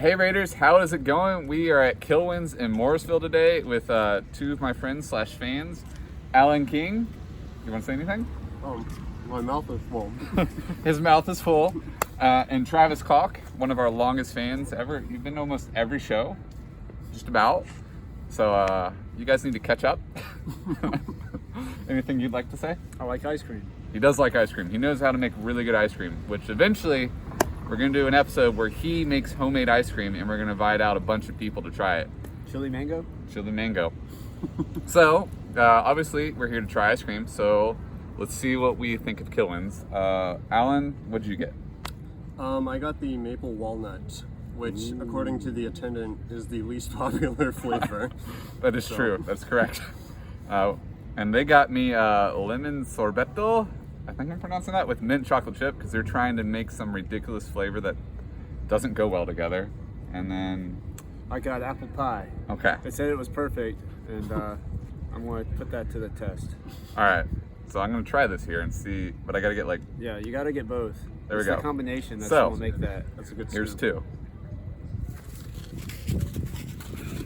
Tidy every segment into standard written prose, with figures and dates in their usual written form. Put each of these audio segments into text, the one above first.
Hey Raiders, how is it going? We are at Kilwins in Morrisville today with two of my friends / fans. Alan King, you want to say anything? My mouth is full. His mouth is full. And Travis Caulk, one of our longest fans ever. You've been to almost every show, just about. So you guys need to catch up. Anything you'd like to say? I like ice cream. He does like ice cream. He knows how to make really good ice cream, which eventually we're going to do an episode where he makes homemade ice cream and we're going to invite out a bunch of people to try it. Chili mango? Chili mango. So, obviously, we're here to try ice cream, so let's see what we think of Kilwins. Alan, what did you get? I got the maple walnut, which, according to the attendant, is the least popular flavor. That is true. That's correct. And they got me lemon sorbetto, I think I'm pronouncing that, with mint chocolate chip, because they're trying to make some ridiculous flavor that doesn't go well together. And then I got apple pie. Okay. They said it was perfect, and I'm going to put that to the test. All right. So I'm going to try this here and see, but I got to get like... Yeah, you got to get both. There we It's go. the combination that's So, going to make that. That's a good Here's scoop. two.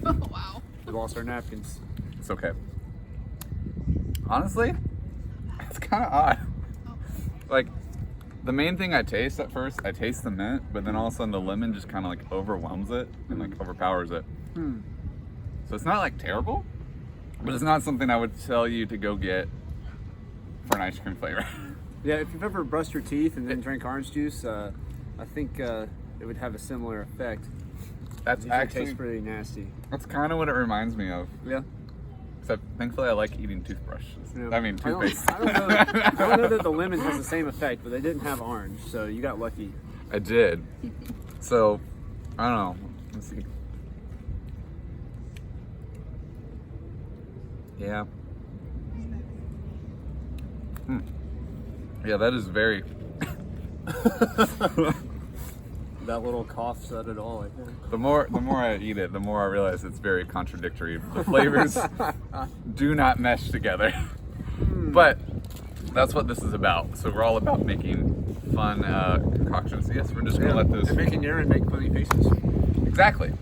Oh, wow. We lost our napkins. It's okay. Honestly, it's kind of odd. Like, the main thing I taste at first, I taste the mint, but then all of a sudden the lemon just kind of like overwhelms it and like overpowers it. So it's not like terrible, but it's not something I would tell you to go get for an ice cream flavor. Yeah, if you've ever brushed your teeth and then drank orange juice, I think it would have a similar effect. That's It actually, tastes pretty nasty. that's kind of what it reminds me of. Yeah. Except thankfully I like eating toothbrushes. Yeah. I mean toothpaste. I don't know that the lemon has the same effect, but they didn't have orange, so you got lucky. I did. So, I don't know. Let's see. Yeah. Yeah, that is very... That little cough said it all, I think. The more I eat it, the more I realize it's very contradictory. The flavors do not mesh together. But that's what this is about. So we're all about making fun concoctions. Yes, we're just going to let this... And making urine make funny faces. Exactly.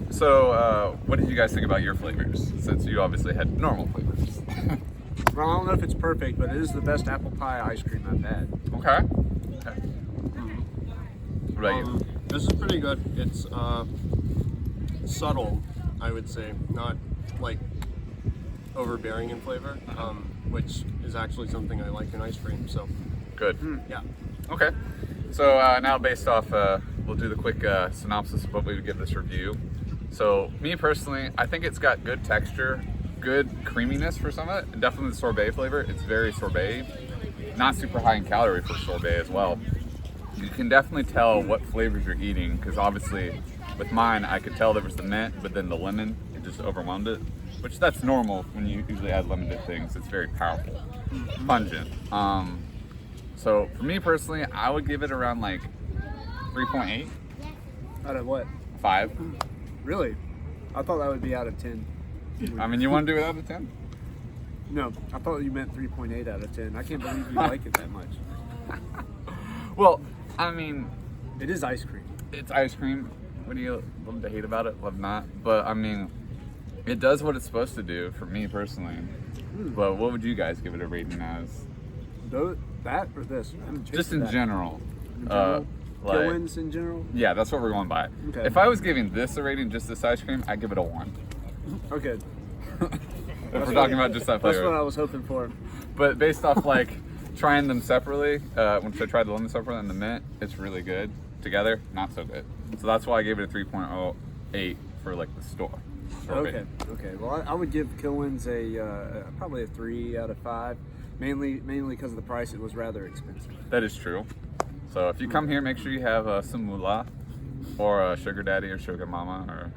So what did you guys think about your flavors? Since you obviously had normal flavors. Well, I don't know if it's perfect, but it is the best apple pie ice cream I've had. Okay. What about you? This is pretty good. It's subtle, I would say, not like overbearing in flavor, which is actually something I like in ice cream. So, Good. yeah. Okay. So now based off, we'll do the quick synopsis of what we would give this review. So me personally, I think it's got good texture, good creaminess for some of it, and definitely the sorbet flavor. It's very sorbet, not super high in calorie for sorbet as well. You can definitely tell what flavors you're eating, because obviously with mine I could tell there was the mint, but then the lemon, it just overwhelmed it, which that's normal when you usually add lemon to things. It's very powerful, pungent. So for me personally, I would give it around like 3.8, Out of what? 5. Really? I thought that would be out of 10. I mean, you want to do it out of 10? No, I thought you meant 3.8 out of 10. I can't believe you like it that much. Well, I mean, It is ice cream. it's ice cream. What do you love to hate about it? Love not. But I mean, it does what it's supposed to do for me personally. But what would you guys give it a rating as? That or this? I haven't Just tasted in that. general. In general? Like, Kilwins in general? yeah, that's what we're going by. Okay. If I was giving this a rating, just this ice cream, I'd give it a 1. Okay. If we're talking about just that That's flavor. what I was hoping for. But based off like trying them separately, once I tried the lemon separately and the mint, it's really good. Together, not so good. So that's why I gave it a 3.08 for like the store. Okay. Well, I would give Kilwins a probably a 3 out of 5. Mainly because of the price. It was rather expensive. That is true. So if you come here, make sure you have some moolah, or a sugar daddy or sugar mama, or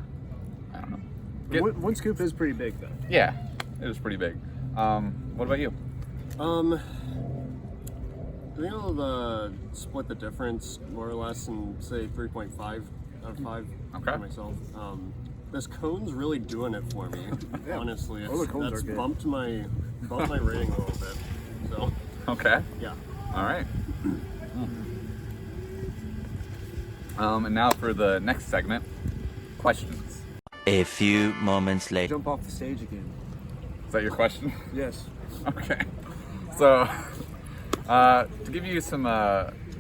I don't know. One scoop is pretty big though. Yeah, it was pretty big. What about you? I think I'll split the difference more or less and say 3.5 out of 5 Okay. for myself. This cone's really doing it for me. Yeah. Honestly, All the cones that's are good. bumped my rating a little bit. So Okay. yeah. All right. And now for the next segment, questions. A few moments later. Jump off the stage again. Is that your question? Yes. Okay. So, to give you some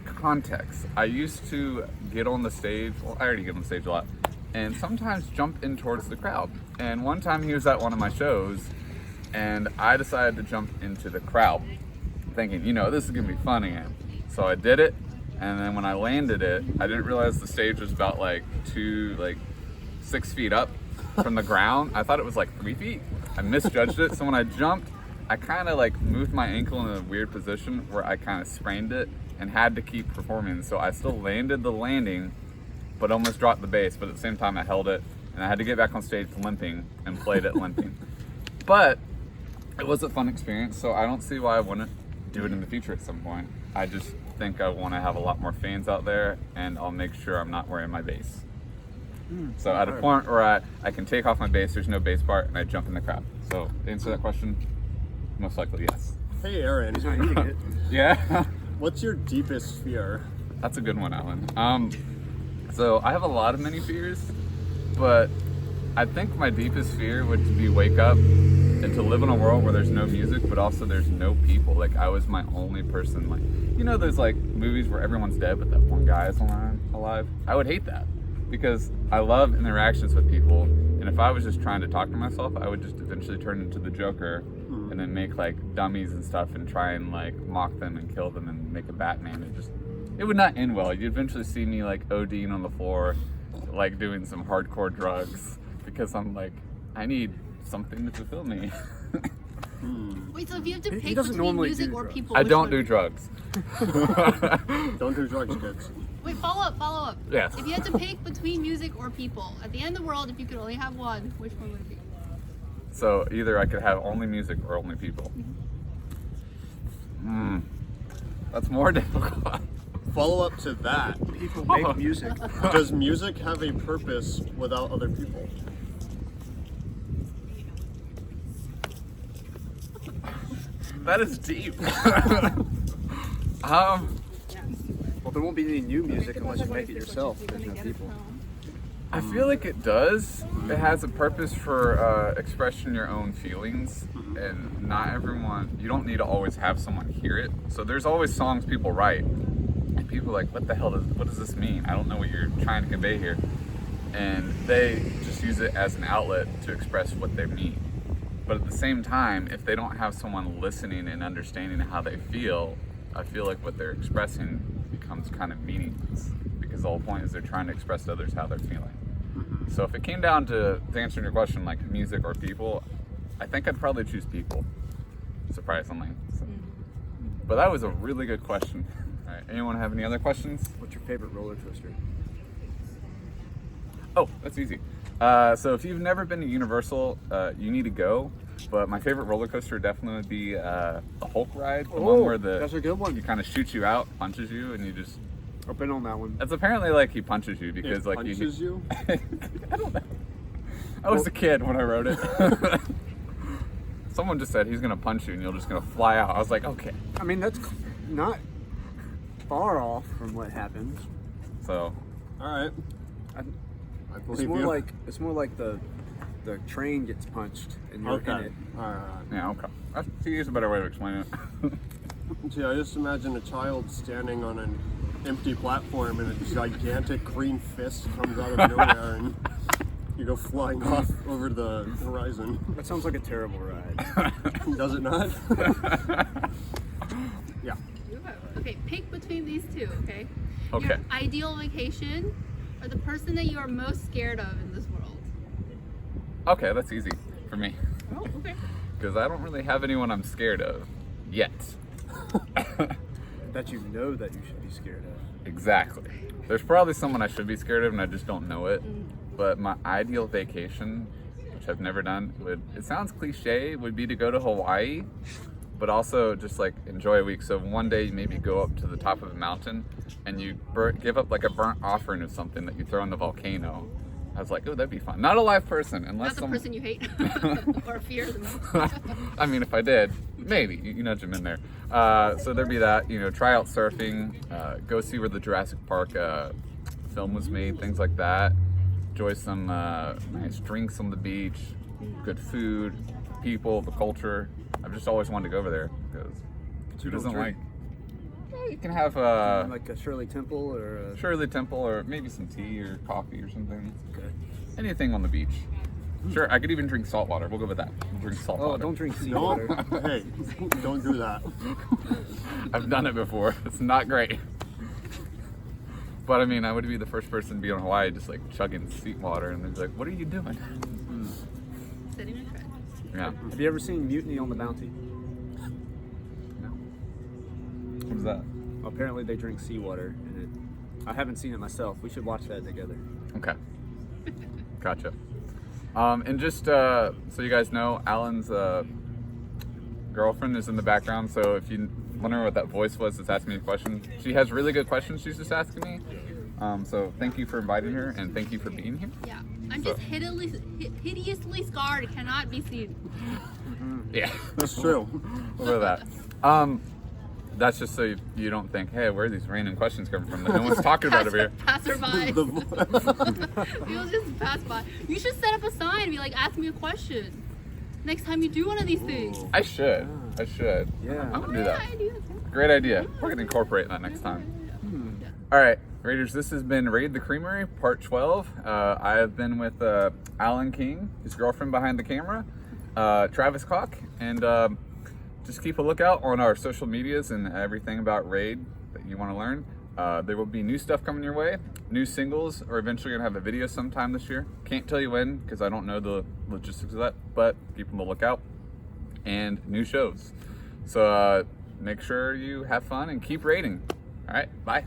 context, I used to get on the stage. Well, I already get on the stage a lot, and sometimes jump in towards the crowd. And one time he was at one of my shows, and I decided to jump into the crowd, thinking, this is gonna be funny. So I did it, and then when I landed it, I didn't realize the stage was about 6 feet up from the ground. I thought it was 3 feet. I misjudged it. So when I jumped, I kind of moved my ankle in a weird position where I kind of sprained it and had to keep performing. So I still landed the landing, but almost dropped the bass. But at the same time, I held it, and I had to get back on stage limping and played it limping. But it was a fun experience, so I don't see why I wouldn't do it in the future at some point. I just think I want to have a lot more fans out there, and I'll make sure I'm not wearing my bass. So at a point where I can take off my bass, there's no bass part, and I jump in the crowd. So to answer that question, most likely yes. Hey, Aaron. He's not eating it. Yeah? What's your deepest fear? That's a good one, Alan. So I have a lot of many fears, but I think my deepest fear would be wake up and to live in a world where there's no music, but also there's no people. I was my only person. There's movies where everyone's dead, but that one guy is alive. I would hate that because I love interactions with people. And if I was just trying to talk to myself, I would just eventually turn into the Joker and then make dummies and stuff and try and mock them and kill them and make a Batman. It would not end well. You'd eventually see me ODing on the floor, doing some hardcore drugs because I'm I need something to fulfill me. Wait, so if you have to He pick doesn't between normally music do or drugs. people, I which don't one? do drugs. Don't do drugs, kids. Wait, follow up. Yes. If you had to pick between music or people, at the end of the world, if you could only have one, which one would it be? So either I could have only music or only people. That's more difficult. Follow up to that. People make music. Does music have a purpose without other people? That is deep. Well, there won't be any new music unless you make it yourself. There's no people. I feel like it does. It has a purpose for expressing your own feelings, and not everyone, you don't need to always have someone hear it. So there's always songs people write, and people are like, what does this mean? I don't know what you're trying to convey here. And they just use it as an outlet to express what they mean. But at the same time, if they don't have someone listening and understanding how they feel, I feel like what they're expressing becomes kind of meaningless, because the whole point is they're trying to express to others how they're feeling. So if it came down to answering your question, music or people, I think I'd probably choose people, surprisingly. So, but that was a really good question. All right, anyone have any other questions? What's your favorite roller coaster? Oh, that's easy. So if you've never been to Universal, you need to go. But my favorite roller coaster definitely would be the Hulk ride, the one where that's a good one. he kind of shoots you out, punches you, and you just. I've been on that one. It's apparently he punches you because It punches you? I don't know. I was a kid when I wrote it. Someone just said he's gonna punch you and you're just gonna fly out. I was like, okay. I mean, that's not far off from what happens. So. All right. I, I it's believe more you. like the train gets punched and you're in Okay. it. All right. Yeah, okay. Here's a better way to explain it. See, I just imagine a child standing on an empty platform and a gigantic green fist comes out of nowhere and you go flying off over the horizon. That sounds like a terrible ride. Does it not? Yeah. Okay, pick between these two, okay? Okay. Your ideal vacation or the person that you are most scared of in this world? Okay, that's easy for me. Oh, okay. Because I don't really have anyone I'm scared of yet. That you know that you should be scared of. Exactly. There's probably someone I should be scared of and I just don't know it. But my ideal vacation, which I've never done, it sounds cliche, would be to go to Hawaii, but also just enjoy a week. So one day you maybe go up to the top of a mountain and you give up a burnt offering of something that you throw in the volcano. I was like, oh, that'd be fun. Not a live person, unless Not the person you hate or fear the most. I mean, if I did, maybe you nudge him in there. So there'd be that. Try out surfing. Go see where the Jurassic Park film was made, things like that. Enjoy some nice drinks on the beach, good food, people, the culture. I've just always wanted to go over there because who doesn't like? Yeah, you can have like a Shirley Temple or a... Shirley Temple or maybe some tea or coffee or something. Okay. Anything on the beach. Sure, I could even drink salt water. We'll go with that. We'll drink salt Oh, water. don't drink seawater. Hey, don't do that. I've done it before. It's not great. But I mean, I would be the first person to be on Hawaii just like chugging seat water, and they'd be like, "What are you doing?" Setting a trend. Yeah. Have you ever seen Mutiny on the Bounty? No. What is that? Apparently they drink seawater in it. I haven't seen it myself. We should watch that together. Okay. Gotcha. And just so you guys know, Alan's girlfriend is in the background. So if you wonder what that voice was that's asking me a question, she has really good questions she's just asking me. So thank you for inviting her, and thank you for being here. Yeah. I'm just hideously scarred. It cannot be seen. Yeah. That's true. What about that? That's just so you don't think, hey, where are these random questions coming from that no one's talking about over here? Passerby. People just pass by. You should set up a sign and be like, ask me a question. Next time you do one of these things. I should. Yeah. I'm gonna do Yeah, that. I do. Great idea. We're gonna incorporate that next time. All right, Raiders, this has been Raid the Creamery, part 12. I have been with Alan King, his girlfriend behind the camera, Travis Caulk, and just keep a lookout on our social medias and everything about Raid that you want to learn. There will be new stuff coming your way, new singles, or eventually gonna have a video sometime this year. Can't tell you when because I don't know the logistics of that, but keep on the lookout. And new shows. So make sure you have fun and keep raiding. All right, bye.